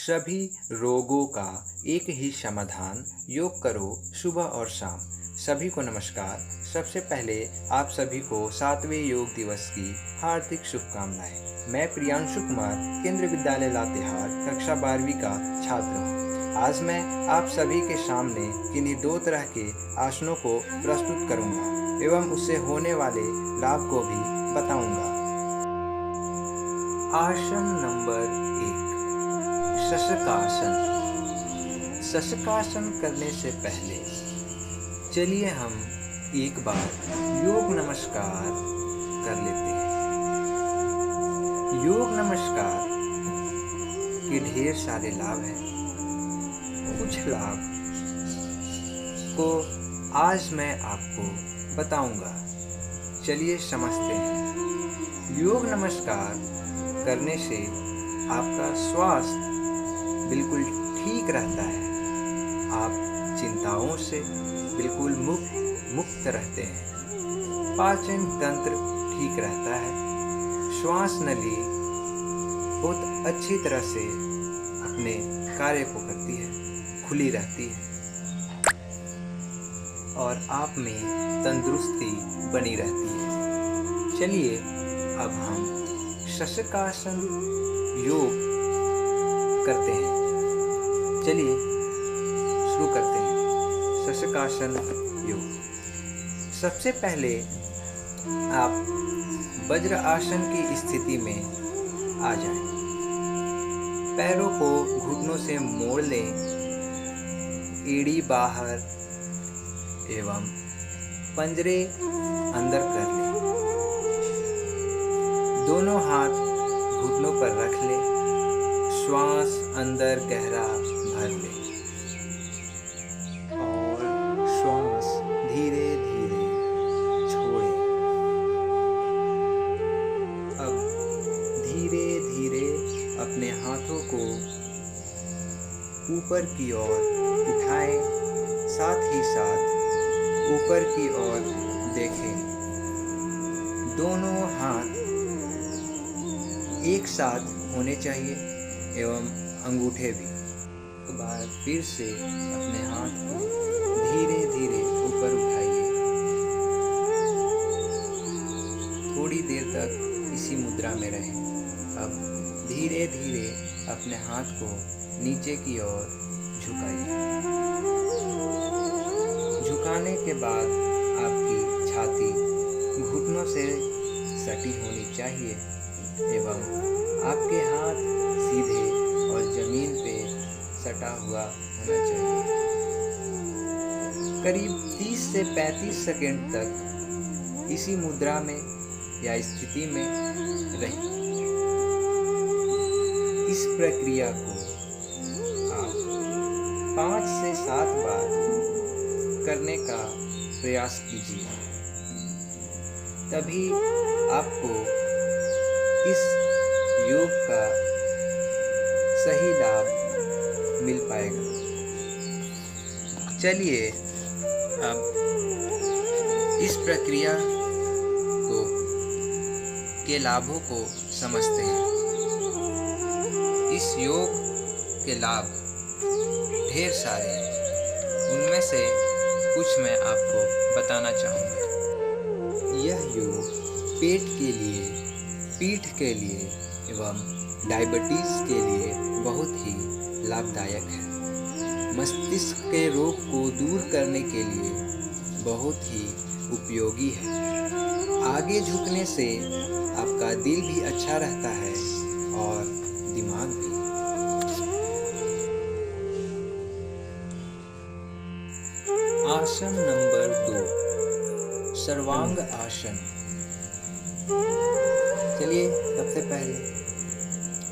सभी रोगों का एक ही समाधान, योग करो सुबह और शाम। सभी को नमस्कार। सबसे पहले आप सभी को 7वें योग दिवस की हार्दिक शुभकामनाएं। मैं प्रियांशु कुमार केंद्रीय विद्यालय लातेहार कक्षा 12वीं का छात्र हूँ। आज मैं आप सभी के सामने किन्हीं 2 तरह के आसनों को प्रस्तुत करूँगा एवं उससे होने वाले लाभ को भी बताऊँगा। आसन नंबर 1, शशकासन। शशकासन करने से पहले चलिए हम एक बार योग नमस्कार कर लेते हैं। योग नमस्कार के ढेर सारे लाभ हैं। कुछ लाभ को आज मैं आपको बताऊंगा। चलिए समझते हैं। योग नमस्कार करने से आपका स्वास्थ्य बिल्कुल ठीक रहता है। आप चिंताओं से बिल्कुल मुक्त रहते हैं। पाचन तंत्र ठीक रहता है। श्वास नली बहुत अच्छी तरह से अपने कार्य को करती है, खुली रहती है और आप में तंदुरुस्ती बनी रहती है। चलिए अब हम शशकासन योग करते हैं। चलिए शुरू करते हैं शशकासन योग। सबसे पहले आप वज्र आसन की स्थिति में आ जाएं। पैरों को घुटनों से मोड़ लें, एड़ी बाहर एवं पंजरे अंदर कर लें। दोनों हाथ घुटनों पर रख लें। श्वास अंदर गहरा भर लें और श्वास धीरे धीरे छोड़ें। अब धीरे धीरे अपने हाथों को ऊपर की ओर उठाएं, साथ ही साथ ऊपर की ओर देखें। दोनों हाथ एक साथ होने चाहिए एवं अंगूठे भी। एक बार फिर से अपने हाथ को धीरे धीरे ऊपर उठाइए। थोड़ी देर तक इसी मुद्रा में रहें। अब धीरे धीरे अपने हाथ को नीचे की ओर झुकाइए। झुकाने के बाद आपकी छाती घुटनों से सटी होनी चाहिए एवं आपके हाथ सीधे और जमीन पे सटा हुआ होना चाहिए। करीब 30 से 35 सेकंड तक इसी मुद्रा में या स्थिति में रहें। इस प्रक्रिया को आप 5 से 7 बार करने का प्रयास कीजिए। तभी आपको इस योग का सही लाभ मिल पाएगा। चलिए अब इस प्रक्रिया के लाभों को समझते हैं। इस योग के लाभ ढेर सारे हैं। उनमें से कुछ मैं आपको बताना चाहूँगा। यह योग पेट के लिए, पीठ के लिए एवं डायबिटीज़ के लिए बहुत ही लाभदायक है। मस्तिष्क के रोग को दूर करने के लिए बहुत ही उपयोगी है। आगे झुकने से आपका दिल भी अच्छा रहता है और दिमाग भी। आसन नंबर 2, सर्वांग आसन। चलिए सबसे पहले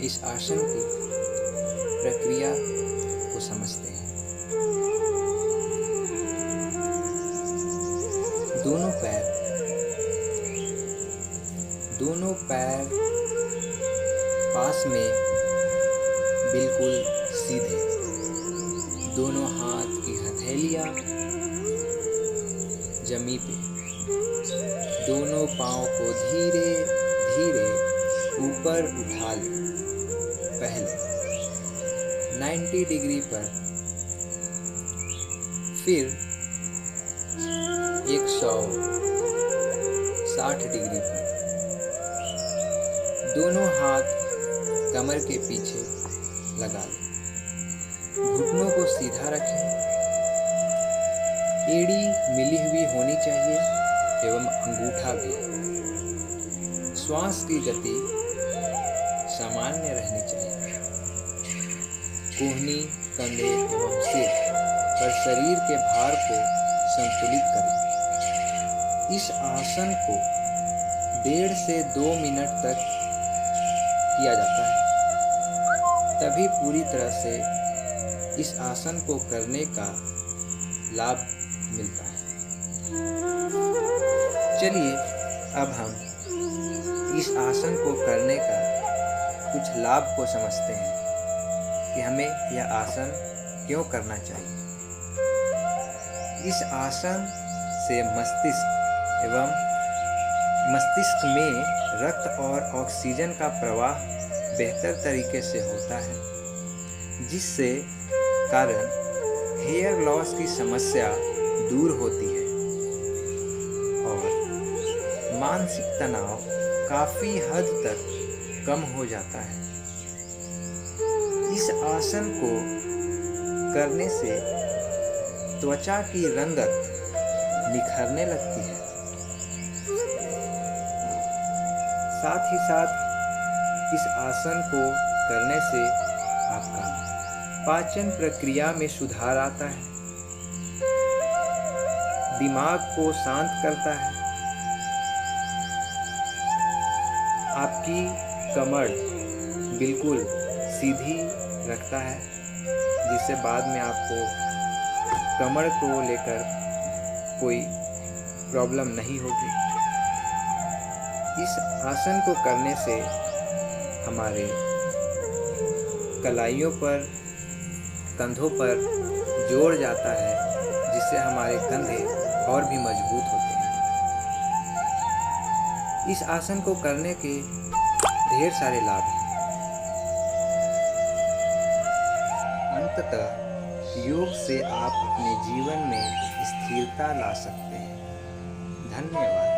इस आसन की प्रक्रिया को समझते हैं। दोनों पैर पास में बिल्कुल सीधे। दोनों हाथ की हथेलियां जमीन पे। दोनों पाँव को धीरे धीरे ऊपर उठा लें। पहले 90 डिग्री पर, फिर 160 डिग्री पर। दोनों हाथ कमर के पीछे लगा लें। घुटनों को सीधा रखें। एड़ी मिली हुई होनी चाहिए एवं अंगूठा भी। श्वास की गति सामान्य रहनी चाहिए। कोहनी, कंधे एवं सिर पर शरीर के भार को संतुलित करें। इस आसन को 1.5 से 2 मिनट तक किया जाता है, तभी पूरी तरह से इस आसन को करने का लाभ मिलता है। चलिए अब हम इस आसन को करने का कुछ लाभ को समझते हैं कि हमें यह आसन क्यों करना चाहिए। इस आसन से मस्तिष्क में रक्त और ऑक्सीजन का प्रवाह बेहतर तरीके से होता है, जिससे कारण हेयर लॉस की समस्या दूर होती है और मानसिक तनाव काफ़ी हद तक कम हो जाता है। इस आसन को करने से त्वचा की रंगत निखरने लगती है। साथ ही साथ इस आसन को करने से आपका पाचन प्रक्रिया में सुधार आता है, दिमाग को शांत करता है, आपकी कमर बिल्कुल सीधी रखता है, जिससे बाद में आपको कमर को लेकर कोई प्रॉब्लम नहीं होगी। इस आसन को करने से हमारे कलाइयों पर, कंधों पर जोर जाता है, जिससे हमारे कंधे और भी मजबूत होते हैं। इस आसन को करने के ढेर सारे लाभ हैं। अंततः योग से आप अपने जीवन में स्थिरता ला सकते हैं। धन्यवाद।